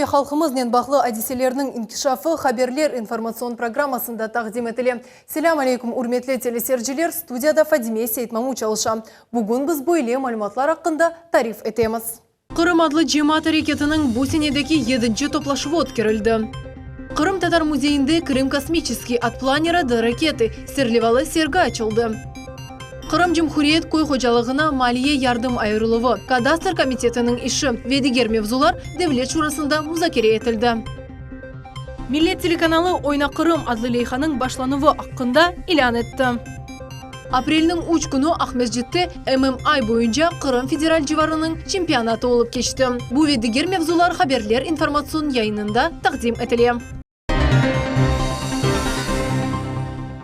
халқымыз бақлы әдеселерінің инкишафы хаберлер информацион программасында тақдим етіле. Селям алейкум, урметлі телесерджілер, студияда Фадиме Сейтмаму чалыша. Бүгін біз бойле малыматлар ақында тариф етеміз. Қырым адлы жемат әрекетінің Бусенедегі 7-ші топлашуы өткерілді. Қырым Татар музейінде Крым космический от планера до ракеты серлевалы серга açıldı. Қырым Cumhuriyet көй қожалығына малие ярдым айырылуы, кадастр комитетінің іші, ведигер мевзулар Devlet Шурасында музакере етілді. Millet телеканалы Ойна Қырым адлы лейханың башлануы аққында илан етті. Апрелінің 3 күні Ақмесжетте ММА бойынша Қырым федераль живарының чемпионаты олып кешті. Бұл ведигер мевзулар хаберлер информацион яйынында тақдим етіле.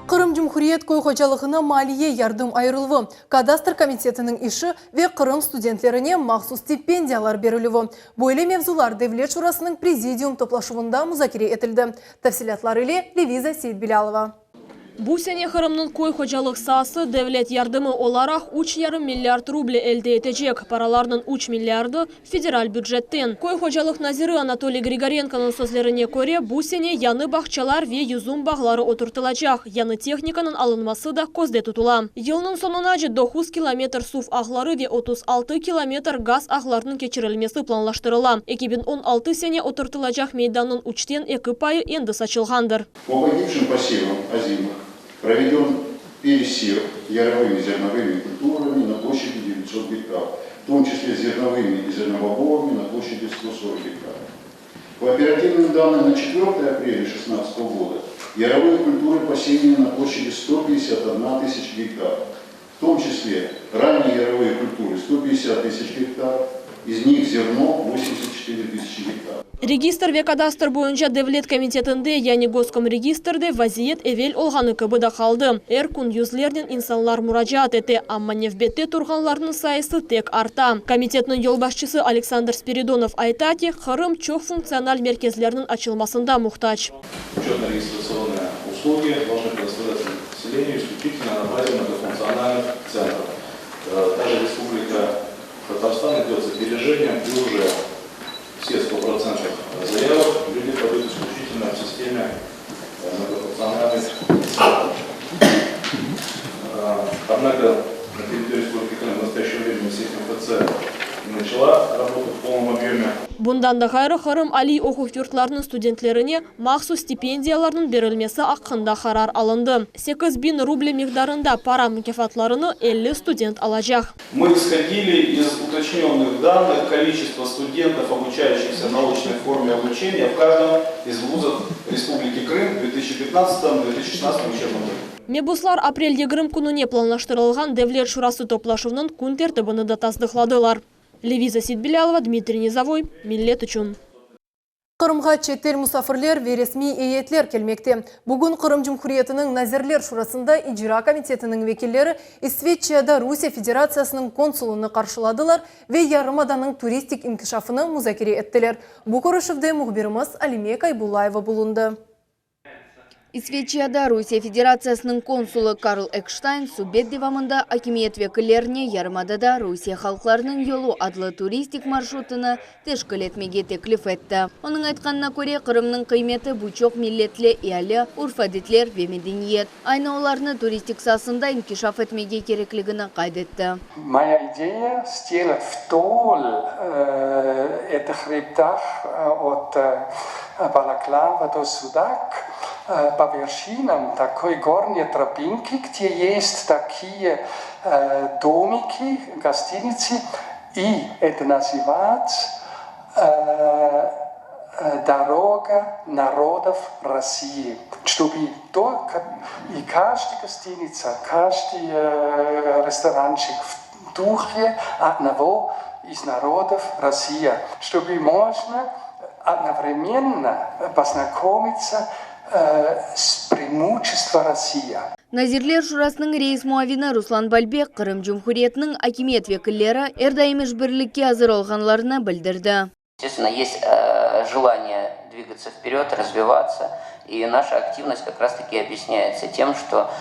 Қырым Cumhuriyet көй қожалығына малие ярдым айырылуы, кадастр комитетінің іші ве Қырым студенттеріне махсус стипендиялар берілуі. Бойле мевзулар Devlet Шурасының президиум топлашуында музакере етілді. Тәфсилатлар ile Левиза Сейтбилялова. Бұл сәне Қырымның көй қожалық сасы Devlet ярдымы оларақ 3,5 миллиард рубль әлде етежек. Параларының 3 миллиарды федераль бюджеттен. Көй қожалық назиры Анатолий Григоренконың сөзлеріне көре, бұл сәне яны бақчалар ве юзум бағлары отыртылачақ. Яны техниканың алынмасы да көзде тұтыла. Елінің сонына 9 километр суф ағлары ве 36 километр газ ағларының кечірілмесі планлаштырыла. Екібін 16 сәне отыртылачақ мейданның 3-тен 2 пайы енді сачылғандыр. Проведен пересев яровыми зерновыми культурами на площади 900 гектаров, в том числе зерновыми и зерновоборами на площади 140 гектаров. По оперативным данным на 4 апреля 2016 года яровые культуры посеяны на площади 151 тысяч гектаров, в том числе ранние яровые культуры 150 тысяч гектаров, из них зерно 84 тысячи гектаров. Регистр ве кадастр бойынша Devlet комитетінде, яны Госком регистрде вазиет эвел олғаны кыбыда қалды. Күн юзлерден инсанлар мұражат еті, амма невбетте тұрғанларының сайысы тек арта. Комитетінің елбасшысы Александр Спиридонов айтати, Қырым чоқ функциональ мерkezlerinin açılmasında muhtaç. Учетно-регистрационные услуги должны предоставляться населению исключительно на базе многофункциональных центров. Та же республика Татарстан идет с опережением, и уже все 100% заявок люди подают исключительно в системе многофункциональных центров. Однако на территории Республики Крым в настоящее время сеть МФЦ начала работу в полном объеме. Bundan da gayrı Қырым Али оқу yurtlarının студентlerine махсус стипендияларының берілмесі аққында қарар алынды. 8.000 рубль мигдарында пара мүкефатларını 50 студент алacak. Мы исходили из уточненных данных количества студентов, обучающихся в научной форме обучения в каждом из вузов Республики Крым в 2015-2016 учебном году. Мебуслар апрель 20 күніне планлаштырылған Devlet Шурасы топлашуының күн тәртібіні да таздықладылар. Левиза Сейтбилялова, Дмитрий Низовой, Миллет үшін. Қырымға четтер мұсафырлер вересми еетлер келмекте. Бүгін Қырым Cumhuriyeti'nin Назирлер Шурасында İcra Комитетінің векелері Исветчияда Русия Федерациясының консулыны қаршыладылар ве Ярымаданың туристик инкишафыны музакере еттілер. Бұл көрішівде мұхбиріміз Алиме Кайбулаева болынды. Исветчияда Русия Федерациясының консулы Карл Экштайн субет девамында акимиет векілеріне Ярымадада Русия халықларының елу адлы туристик маршрутыны тешкілетмеге теклиф етті. Оның айтқанына көре Қырымның қиметі бұчоқ миллетлі иялы урфадетлер ве медениет. Айна оларны туристик сасында инкишаф етмеге кереклігіні қайдетті. Моя идея сделать вдоль этих хребтах от Балаклава до Судак по вершинам такой горной тропинки, где есть такие домики, гостиницы, и это называется «Дорога народов России». Чтобы и каждая гостиница, каждый ресторанчик в духе одного из народов России, чтобы можно одновременно познакомиться с преимуществом России. Назирлер Шурасының рейс муавины Руслан Бальбек Қырым Cumhuriyeti'nin акимет векілері әрдайымеш бірлікке азыр олғанларына білдірді. Естественно, есть желание двигаться вперед, развиваться. И наша активность как раз-таки объясняется тем, что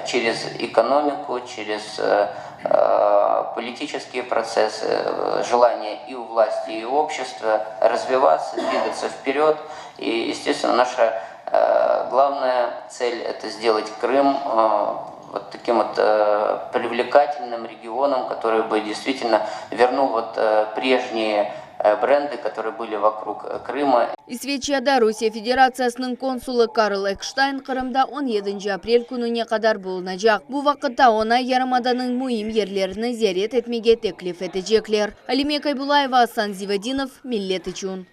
через экономику, через политические процессы, желание и у власти, и у общества развиваться, двигаться вперед. И, естественно, наша главная цель – это сделать Крым вот таким вот привлекательным регионом, который бы действительно вернул вот прежние бренды, которые были вокруг Крыма. Исвечияда Русия Федерациясының консулы Карл Экштайн Қырымда 17 апрель күніне қадар болынacak. Бұл вақытта она Ярымаданың мұйым ерлеріні зиярет етмеге теклиф етежеклер. Алимек Айбулаева, Асан Зивадинов, Миллет үшін.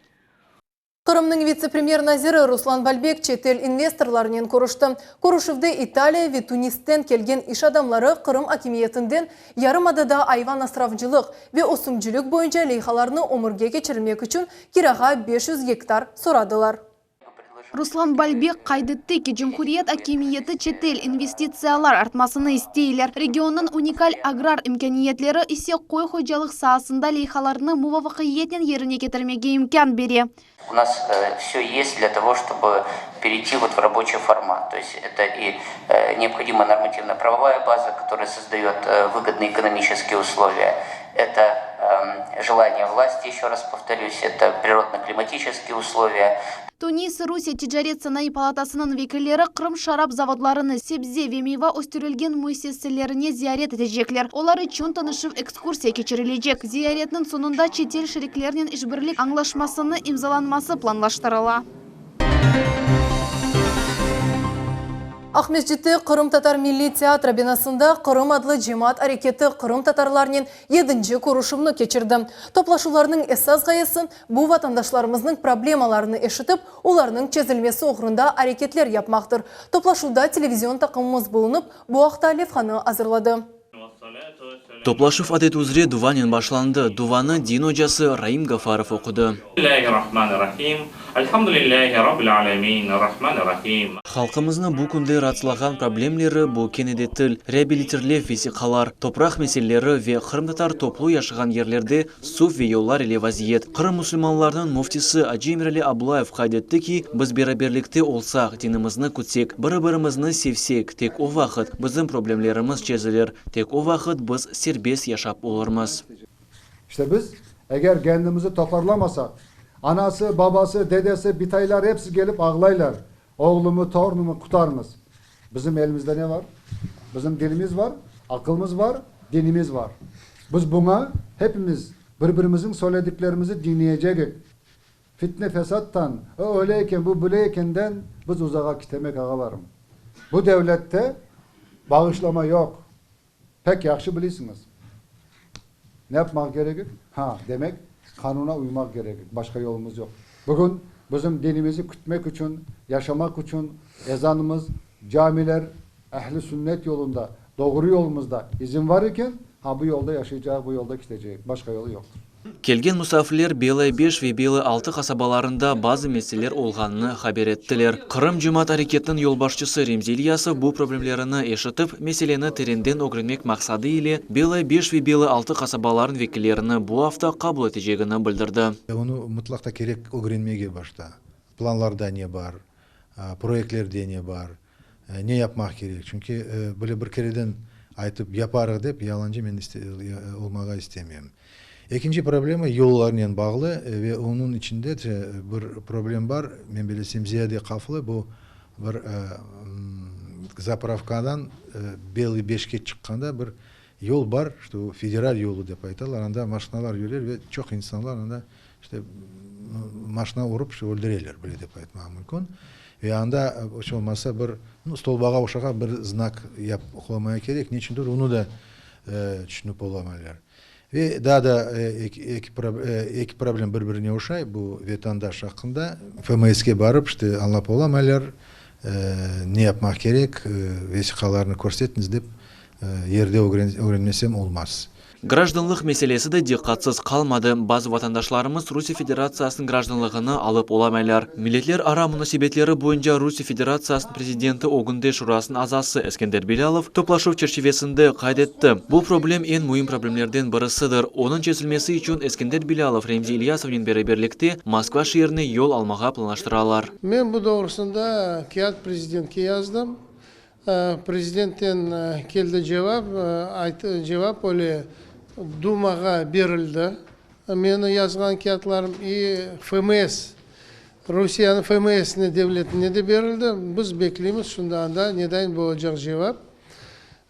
Қырымның вице-премьер назиры Руслан Бальбек чет эл инвесторларынан көрішті. Көрішівді Италия ве Тунистен келген иш адамлары Қырым акимиетінден Ярымадада айван асыравчылық ве осымчылық бойынша лейхаларны омырге кечірмек үшін кираға 500 гектар сорадылар. Руслан Бальбек қайдытты ки Жумхурият акимиеті чет-эл инвестициялар артмасыны истейлер. Регионның уникаль аграр имканиетлері исе қой хожалық саасында лейхаларны мувавақиетнен еріне кетірмеге имкан бере. У нас все есть для того, чтобы перейти вот в рабочий формат. То есть это и необходимая нормативно-правовая база, которая создает выгодные экономические условия. Это желание власти, еще раз повторюсь, это природно-климатические условия. Тунис Русия тижарет санай палатасының векілері Қырым шарап заводларыны себзе ве мейва өстірілген мүйсеселеріне зиярет етежеклер. Олары чун танышып экскурсия кечірілежек. Зияретнің сонында чет ел шериклерінен ішбірлік аңлашмасыны имзаланмасы планлаштырыла. Ахмеджетті Қырым татар милли театр бинасында Қырым адлы жемат әрекеті Қырым татарларының 7-ші көрушымны кечірді. Топлашуларының эсас ғайысын бұл ватандашларымыздың проблемаларыны ешітіп, оларының чезілмесі оғырында әрекетлер yapмақтыр. Топлашуда телевизион тақымымыз болынып, бұл ақта Левханы азырлады. Топлашев адет үзре Дуванин башланды. Дуваны дин hocасы Раим Гафаров оқыды. Халқымызны бұл күнде ратсылаған проблемлері бұл кенеде тіл, реабилитерлев весиқалар, топрақ меселері ве Қырым татар топлу яшыған ерлерде суф ве yollar еле вазиет. Қырым мұсылманларының муфтисі Аджимирали Аблаев қайдетті ки, біз бераберлікте олсақ, динімізні күтсек, бірі-бірімізні севсек, тек о вақыт біздің проблемлеріміз чезілер, тек о вақыт біз сербес яшап olurmaz. İşte biz eğer kendimizi toparlamasak, anası, babası, dedesi, bitaylar hepsi gelip ağlaylar. Oğlumu, torunumu kurtarmaz. Bizim elimizde ne var? Bizim dilimiz var, akılımız var, dinimiz var. Biz buna hepimiz birbirimizin söylediklerimizi dinleyeceğiz. Fitne fesattan, öyleyken bu böyleykenden biz uzağa gitmek ağalarım. Bu devlette bağışlama yok. Pek yaxşı bilirsiniz. Ne yapmak gerekir? Demek kanuna uymak gerekir. Başka yolumuz yok. Bugün bizim dinimizi kütmek için, yaşamak için ezanımız, camiler, ehli sünnet yolunda, doğru yolumuzda izin var iken bu yolda yaşayacak, bu yolda gidecek. Başka yolu yoktur. Келген мұсафирлер Белый 5 ве Белый 6 қасабаларында базы меселер олғанны хабер еттілер. Қырым жемат әрекетінің yolбашчысы Ремзи Ильясов бұл проблемлеріні ешітіп, меселені теренден огренмек мақсады ile Белый 5 ве Белый 6 қасабаларын векілеріні бұл hafta қабыл етежегіні білдірді. Оны мұтлақта керек огренмеге башта. Планларда не бар, проектлерде не бар, не yapmak керек. Çünkü böyle bir kereden айтып yaparıq деп, yalancı men olmağa istemiyorum. İkinci problema yollarla bağlı ve onun içinde bir problem var. Ben bilesem ziyade kaflı bu bir zapravkadan Belly 5'e çıkkanda bir yol var. İşte o federal yolu dep aytalar. Anda maşinalar yürür ve çok insanlar anda işte maşina vurup işte öldürürler böyle dep aytmak mümkün. Ve anda hiç olmazsa bir stolbağa uşağa bir znak yapmaya gerek. Niçindir onu da düşünüp olamalılar. Ve daha da iki problem birbirine uşay bu vatandaş hakkında FMS'e barıp işte anlap olamalılar, ne yapmak gerek, vesikalarını көрсетiniz деп yerde öğrenmesem olmaz. Гражданлық мәселесі де диққатсыз қалмады. Базы ватандашларымыз Русия Федерациясының гражданлығыны алып оламайлар. Миллетлер ара мұнасибетлері бойынша Русия Федерациясының президенті Огынде Шурасын азасы Эскендер Белялов топлашов черчевесінде қайдетті. Бұл проблем ең мұйым проблемлерден бірісідір. Оның чесілмесі үшін Эскендер Белялов Ремзи Ильясовның береберлікте Москва шеріне yol almaға планаштыралар. Мен бұл doğrusunda kağıt президентке yazdım. президенттен келді жауап оле Думаға берілді. Мені yazған киятларым и ФМС, Русияның ФМС-не девлетіне де берілді. Біз беклейміз, шында анда недайын болacak жауап.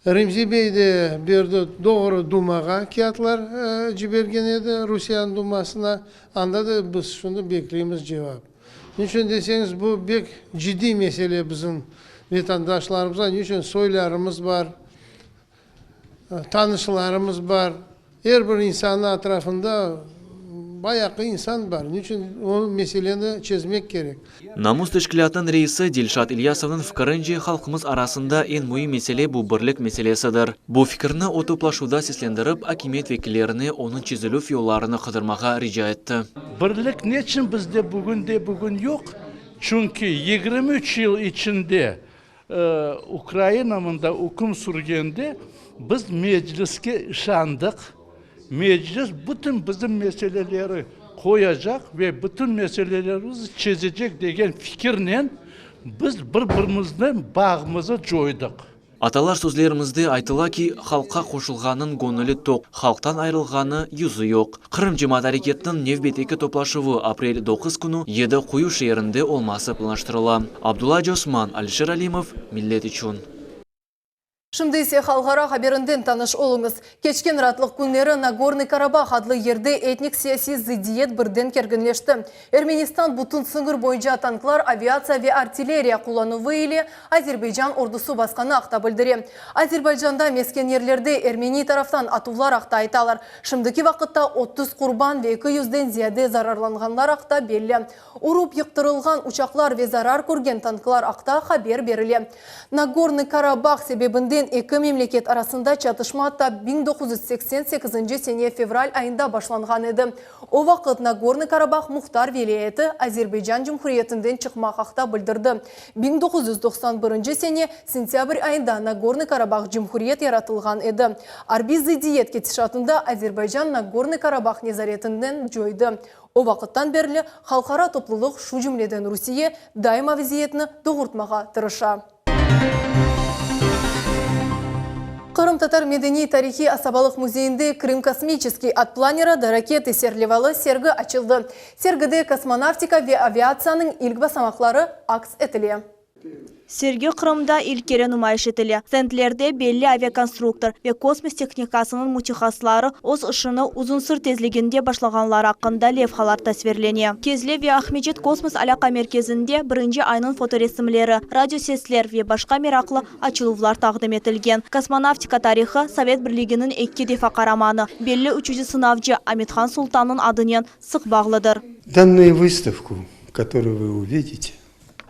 Ремзибейді берді doğru Думаға киятлар жіберген еді Русияның Думасына. Анда да біз шында беклейміз жауап. Нешін десеңіз, бұл бек ciddi mesele bizim vatandaşlarımıza. Nişin soylarımız var, tanışlarımız var. Her bir insanın etrafında bayağı insan var. Nişin o meseleni çözmek gerek. Намус тешкілятын рейсі Дилшат Ильясовның фікірінже халқымыз арасында ең мұйым меселе бұл бірлік меселесідір. Бұл фікірні отоплашуда сеслендіріп, акимет векілеріне оның чезілу фиоларыны қыдырмаға рижа етті. Бірлік не için bizde bugün yok? Çünkü 23 yıl içinde Ukrayna'nın da hüküm sürgende biz mecliske işandık. Meclis bütün bizim meseleleri koyacak ve bütün meselelerimizi çözecek degen fikirle biz birbirimizden bağımızı joyduk. Аталар сөзлерімізде айтыла ки, халыққа қошылғанын гонылы тоқ, халықтан айрылғаны юзы yok. Қырым жемат әрекеттің невбетекі топлашывы апрель 9 күні еді қою шерінде олмасы планштырыла. Абдулла Джосман, Алишер Алимов, Миллет үшін. Шымды есе халғара хаберінден таныш олыңыз. Кечкен ратлық күнлері Нагорный Карабах адлы ерде этник сияси зидиет бірден кергінлешті. Эрменистан бұтын сыңғыр бойынша танклар, авиация ве артиллерия құлануы еле Азербайджан ордусу басқаны ақта білдіре. Азербайджанда мескен ерлерде Эрмени тарафтан атулар ақта айталар. Шымдыки вақытта 30 құрбан ве 200-ден зияде зарарланғанлар ақта белі. Уруп йықтырылған учақлар ве зарар көрген танклар ақта хабер беріле. Нагорный Карабах себебінде екі мемлекет арасында чатышматта 1988 сене февраль айында башланған еді. О вақыт Нагорный Карабах Мұхтар Велиеті Азербайджан Жұмхуриетінден чықмақ ақта білдірді. 1991 сене сентябрь айында Нагорный Карабах Жұмхуриет яратылған еді. Арби зидиет кетішатында Азербайджан Нагорный Карабах незаретінден жойды. О вақыттан берлі халқара топлылық шу жүмледен Русия дайыма визиетіні доғыртмаға тырыша. Қырым-татар медени тарихи асабалық музейінде Крым космический от планера до ракеты серлевалы сергі açılды. Сергіде космонавтика ве авиацияның ilk басамақлары акс етіле. Серге Қырымда илкері нумайыш етілі. Стендлерде белі авиаконструктор ве космос техникасының мутихаслары оз ұшыны ұзын сыр тезлігінде башлағанлар ақында левхалар тасверлене. Кезле ве Ахмеджет космос аляқа мерkezінде бірінші айның фоторесімлері, радиосеслер ве башқа мерақлы açылувлар тағдым етілген. Космонавтика тарихы Совет Бірлігінің екке дефа қараманы. Белі үшінші сынавчы Амитхан Султанның адынен сық бағлыдыр. Данную выставку, которую вы увидите,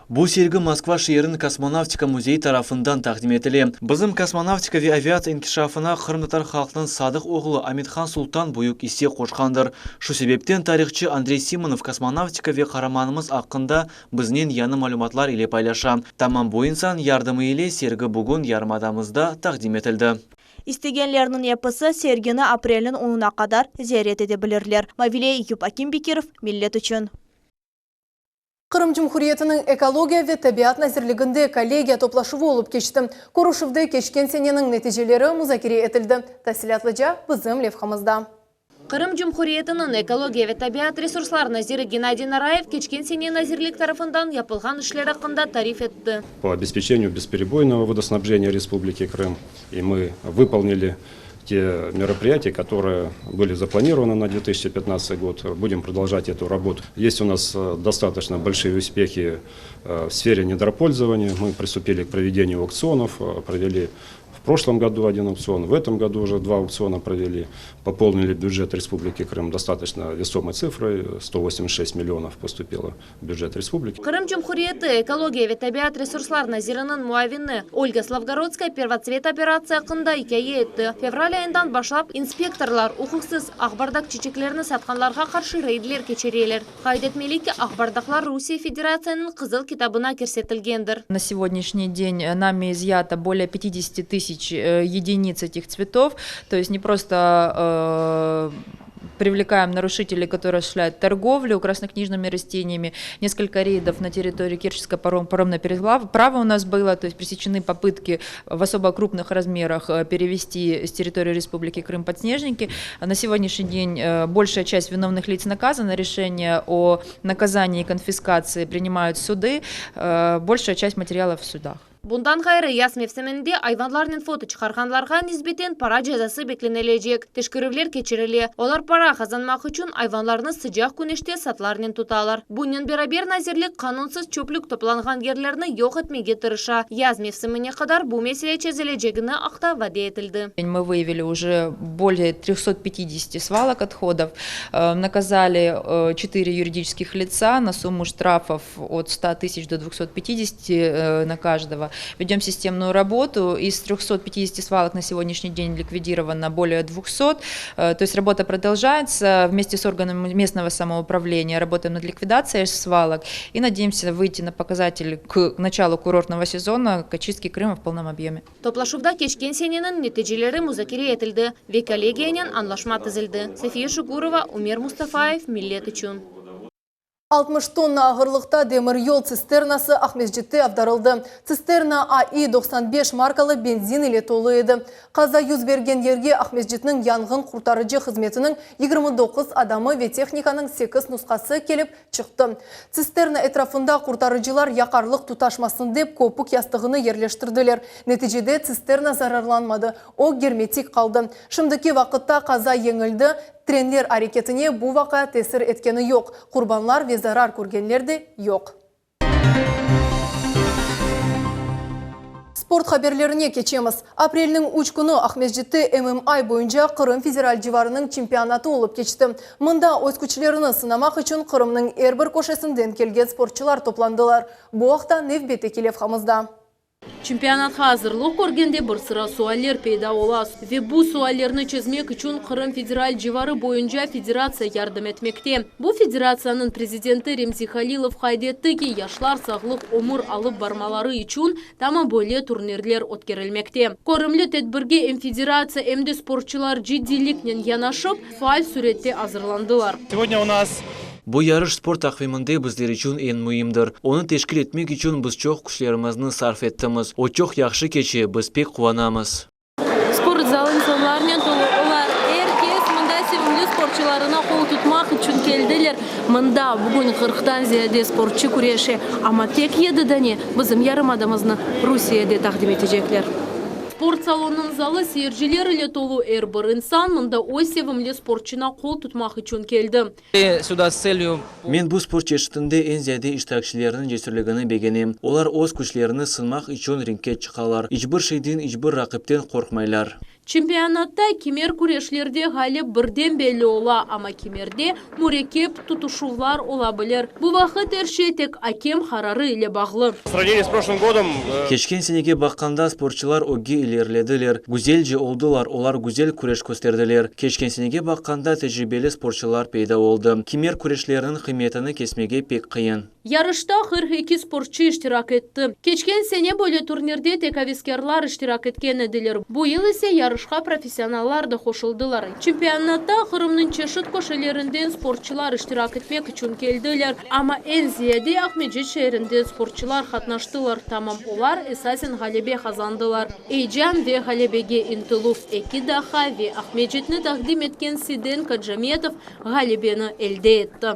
Бұл сергі Москва шерін космонавтика музей тарафындан тақдим етілі. Бізім космонавтика ве авиация инкишафына Қырым-татар халқының садық оғылы Амитхан Султан бұйық есе қошқандыр. Шу себептен тарихчы Андрей Симонов космонавтика ве қараманымыз ақында бізнен яны малюматлар иле пайлаша. Тамам бойынсан ярдымы иле сергі бүгін ярмадамызда тақдим етілді. Истегенлерінің епісі сергені апрелін 10-на қадар зиярет ете білірлер. Мавиле Юп Акимбекиров, Миллет үшін. Қырым Жұмхуриетінің экология ве табиат назірлігінде коллегия топлашывы олып кешті. Корушывды кешкен сененің нәтижелері музакире етілді. Тәсілатлыжа бізім левхамызда. Қырым Жұмхуриетінің экология ве табиат ресурслар назиры Геннадий Нараев кечкен сене назирлік тарафындан япылған ішлер ақында тариф етті. По обеспечению бесперебойного водоснабжения Республики Крым, и мы выполнили те мероприятия, которые были запланированы на 2015 год. Будем продолжать эту работу. Есть у нас достаточно большие успехи в сфере недропользования. Мы приступили к проведению аукционов, провели в прошлом году один аукцион, в этом году уже 2 аукциона провели, пополнили бюджет Республики Крым достаточно весомой цифрой, 186 миллионов поступило в бюджет Республики. Крым Жұмхуриеті экология ве табиат ресурслар назирының муавины Ольга Славгородская первоцвет операция қында икәйе етті. Февраль айындан башлап инспекторлар ұқықсыз ақбардақ чечеклеріні сатқанларға қаршы рейдлер кечерелер. Қайдетмелікі ақбардақлар Русия Федерацияның қызыл китабына керсетілгендір. На сегодняшний день нами изъято более 50 тысяч единиц этих цветов, то есть не просто привлекаем нарушителей, которые осуществляют торговлю краснокнижными растениями. Несколько рейдов на территории Керченской паромной переправы у нас было, то есть пресечены попытки в особо крупных размерах перевести с территории Республики Крым подснежники. На сегодняшний день большая часть виновных лиц наказана, решение о наказании и конфискации принимают суды, большая часть материалов в судах. Bundan gayrı yaz mevsiminde hayvanların foto çıkarganlarga nisbeten para cezası beklenecek. Teşkürevler keçirildi. Olar para kazanmak için hayvanlarını sıcak güneşte satlarının tutalar. Bunun beraber nazirlik kanunsuz çöplük toplangan yerlerini yok etmeye tırışa. Yaz mevsimine kadar bu mesele çözülecekini akta vade etildi. Мы выявили уже более 350 свалок отходов, наказали 4 юридических лица на сумму штрафов от 100 тысяч до 250 на каждого. Ведем системную работу. Из 350 свалок на сегодняшний день ликвидировано более 200. То есть работа продолжается. Вместе с органами местного самоуправления работаем над ликвидацией свалок и надеемся выйти на показатель к началу курортного сезона к очистке Крыма в полном объеме. Toplaşıvda geçken senenin neticeleri müzakere edildi ve kollegiyanın anlaşma tüzüldü. Safiye Şugurova, Umir Mustafaev, Millet için. 60 tonna ağırlıkta demir yol цистернасы Ахмеджетте avdarıldı. Цистерна AI 95 markalı benzin ile doluydu. Kaza yüz bergen yerge Ахмеджеттің yangın kurtarıcı hizmetinin 29 adamı ve texnikanın 8 nusqası kelip çıktı. Cisterna etrafında kurtarıcılar yakarlık tutaşmasın dep kopuk yastığını yerleştirdiler. Neticede cisterna zararlanmadı. O germetik kaldı. Şimdiki vakitte kaza yengildi. Trenler hareketine bu vaka tesir etkeni yok. Kurbanlar ve zarar görgenler de yok. Sport haberlerine geçemiz. Aprel'nin 3 günü Ахмеджетте MMA boyunca Kırım Federal civarının çempionatı olup geçti. Mında öz güçlerini sınamak için Kırım'nın her bir köşesinden kelgen sportçular toplandılar. Bu hafta Nevbet Kelevhamızda. Чемпионатқа hazırlık көргенде bir sıra sualler peyda olas. Ve bu suallerini çözmek için Kırım Federal civarı boyunca federatsiya yardım etmekte. Bu federatsiyanın prezidenti Remzi Halilov haydetti ki yaşlar sağlık ömür alıp barmaları için tamam böyle turnirler ötkerilmekte. Körümlü tedbirge hem federatsiya hem de sporçular ciddilikle yanaşıp faal surette hazırlandılar. Сегодня у нас Bu yarış spor takviminde bizler için en mühimdir. Onu teşkil etmek için biz çok güçlerimizni sarf ettimiz. O çok yaxşı keçi, biz pek kuvanamız. Spor zal insanlarla dolu. Olar herkes mında sevimli sporçularına kol tutmak için geldiler. Mında bugün 40'dan ziyade sporçu kureşi. Ama tek 7'deni bizim yarımadamızını Rusya'da takdim edecekler. Sport salonunun zalı seyirciler ile dolu her bir insan mında o sevimli sporçuna kol tutmak için geldi. Men bu sport çeşitinde en ziyade iştirakçilerinin cesurligini beğenim. Olar öz güçlerini sınmak için ringke çıkalar. Hiçbir şeyden, hiçbir rakipten korkmaylar. Çempionatta kemer kureşlerde hali birden belli ola ama kemerde mürekkep tutuşuvlar olabilir. Bu vakit her şey tek hakem kararı ile bağlı. Keçken senege bakkanda sporçular ogi ilerlediler. Güzelce oldular, olar güzel kureş gösterdiler. Keçken senege bakkanda tecrübeli sporçular peyda oldu. Kemer kureşlerinin kıymetini kesmege pek kıyın. Yarışta 42 sporçu iştirak etti. Geçken sene böyle turnirde tek aveskarlar iştirak etken edilir. Bu yıl ise yarışka profesyonallar da koşuldular. Çempionatta Kırım'ın çeşit koşularından sporçular iştirak etmek için geldiler. Ama en ziyade Ahmedjet şehrinde sporçular katnaştılar. Tamam olar esasen galebe kazandılar. Eycan ve galebege intiluf iki daha ve Ahmedjet'ni takdim etken Siden Kadjametov galebeni elde etti.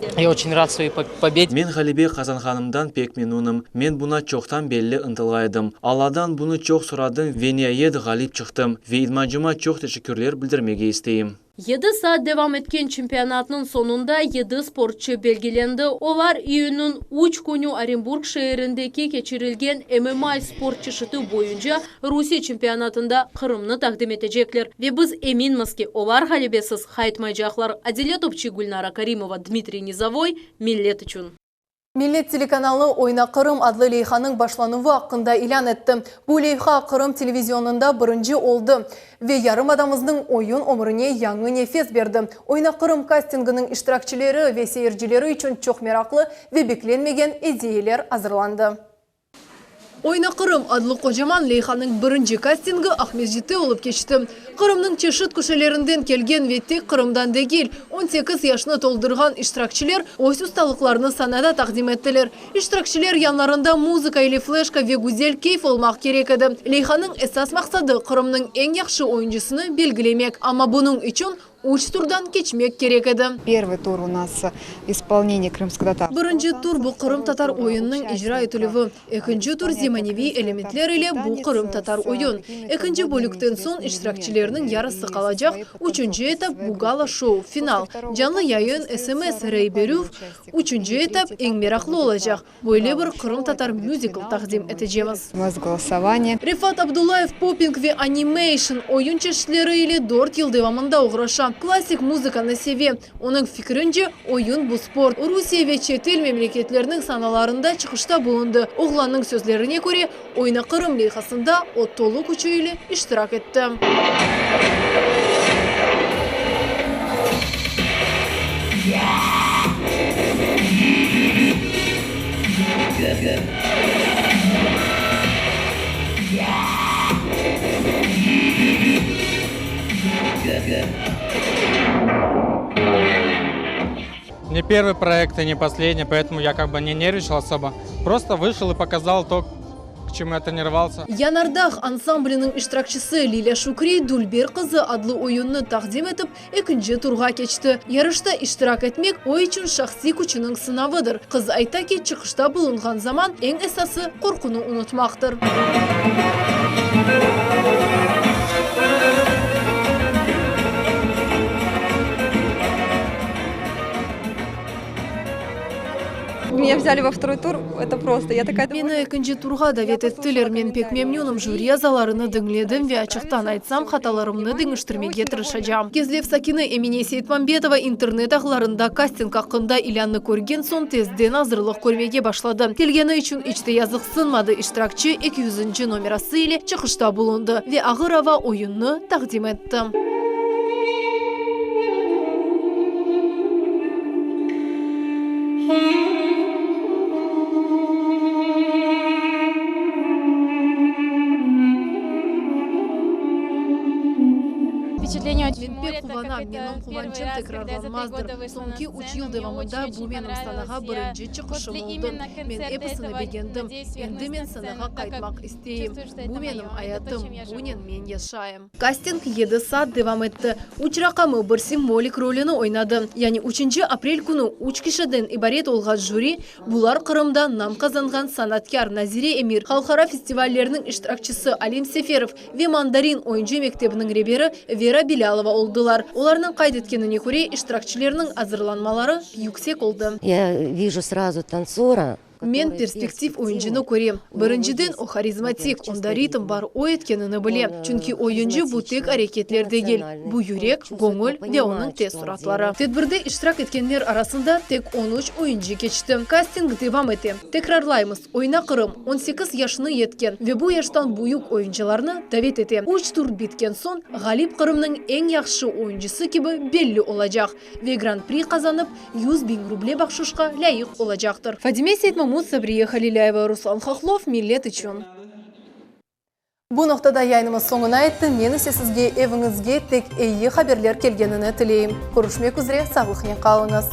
Men galebe kazanğanımdan pek memnunum. Men buna çoktan belli ıntılaydım. Allah'dan bunu çok soradım ve nihayet galip çıktım. Ve idmancıma çok teşekkürler bildirmege isteyim. 7 saat devam etken çempionatının sonunda 7 sportçu belgelendi. Olar iyunun 3 günü Orenburg şehrindeki geçirilgen MMA spor çeşidi boyunca Rusya çempionatında Kırım'ını takdim edecekler. Ve biz eminmiz ki olar galibesiz kayıtmayacaklar. Adile Topçu, Gulnara Karimova, Dmitri Nizavoy, Millet için. Millet telekanalı Oyna Kırım adlı leyhanın başlanığı hakkında ilan etti. Bu leyha Kırım televizyonunda birinci oldu ve yarımadamızın oyun ömrüne yanı nefes verdi. Oyna Kırım castinginin iştirakçileri ve seyircileri için çok meraklı ve beklenmegen hediyeler hazırlandı. Oyna Kırım adlı kocaman leyhanın birinci castingi Ahmedjet'te olup geçti. Кырымның чешит көшелерінден келген веттек Кырымдан дегел 18 яшны толдырған иштиракчилер ось усталыкларны санада тақдим еттілер. Иштиракчилер янларында музыка или флешка ве гүзел кейф олмақ керек еді. Лейханың эсас мақсады Кырымның ең яхшы ойыншысыны белгілемек, ama bunun için uç turdan geçmek керек еді. Первый тур у нас исполнение крымско-татар. Birinci tur bu Kırım Tatar oyunun icra etülüvü. İkinci tur zemenevi elementler ile bu Kırım Tatar oyun. İkinci bölükten son iştirakçilerinin yarısı kalacak. Üçüncü etap bu gala show final. Canlı yayın SMS reyberüv. Üçüncü etap en meraklı olacak. Böyle bir Kırım Tatar musical takdim edeceğiz. Rifat Abdullayev Popping ve Animation oyun çeşitleriyle 4 yıl devamında uğraşan klasik muzikаны seviyor. Onun fikrince oyun bu spor. Rusya ve çet el memleketlerinin sanalarında çıkışta bulundu. Oğlanın sözlerine göre oyuna Kırım lehasında o tolu küçüğüyle iştirak etti. Не первый проект и не последний, поэтому я не нервничал особо. Просто вышел и показал то, к чему я тренировался. Yanardağ ansamblinin iştirakçısı Lila Şukri Dulber kızı adlı oyununu takdim edip ikinci turga geçti. Yarışta iştirak etmek o için şahsi gücünün sınavıdır. Kız ayta ki çıkışta bulungan zaman en esası korkunu unutmaktır. Меня взяли во второй тур, это просто. Я такая... Meni ikinci turga davet ettiler. Men pek memnunum. Jüri yazılarını dinledim ve açıktan aytsam hatalarımını dengiştirmege tırışacağım. Kezlev Sakini Emine Seyitmambetova internet ağlarında kasting hakkında ilanını görgen son tezden hazırlık görmege başladı. Kelgeni için içte yazık sınmadı. İştirakçı 200. numarası ile çıkışta bulundu ve ağır hava oyununu takdim etti. Pek kuvanam, menin kuvancım tekrarlanmazdır. Sonki 3 yıl devamında bu menin sanağa birinci çıkışım oldu. Men epısını beğendim. Endi men sanağa kaytmak isteyim. Bu menin hayatım, bunun men yaşayım. Casting 7 saat devam etti. 3 rakamı bir simbolik rolünü oynadı. Yani 3. April günü 3 kişiden ibaret olgan jüri, bular Kırım'da nam kazangan sanatkar Nazire Emir, halkara festivallerinin iştirakçısı Alim Seferov ve Mandarin oyuncu mektebinin reberi Vera Bilalova oldular. Onların kaydetkenine göre iştirakçılarının hazırlanmaları yüksek oldu. Я вижу сразу танцора. Men perspektiv oyuncunu göreyim. Birinciden o karizmatik, onda ritim var, o etkenini bileyim. Çünkü oyuncu bu tek hareketler değil. Bu yürek, gönül ve onun tez suratları. Tedbirde iştirak etkenler arasında tek 13 oyuncu geçti. Casting devam etti. Tekrarlayımız. Oyuna Kırım 18 yaşını yetken ve bu yaştan büyük oyuncularını davet etti. 3 tur bitken son Galip Kırım'ın en yaxşı oyuncusu gibi belli olacak ve Grand Prix kazanıp 100.000 ruble bakşuşka layık olacaktır. Fadime Seyitmamut, Sabriye Halilayeva, Ruslan Xaxlov, millet için. Bu noktada yayınımız sonuna etti. Men ise sizge evingizge tek iyi haberler kelgenini tileyim. Görüşmek üzere, sağlıkla kalınız.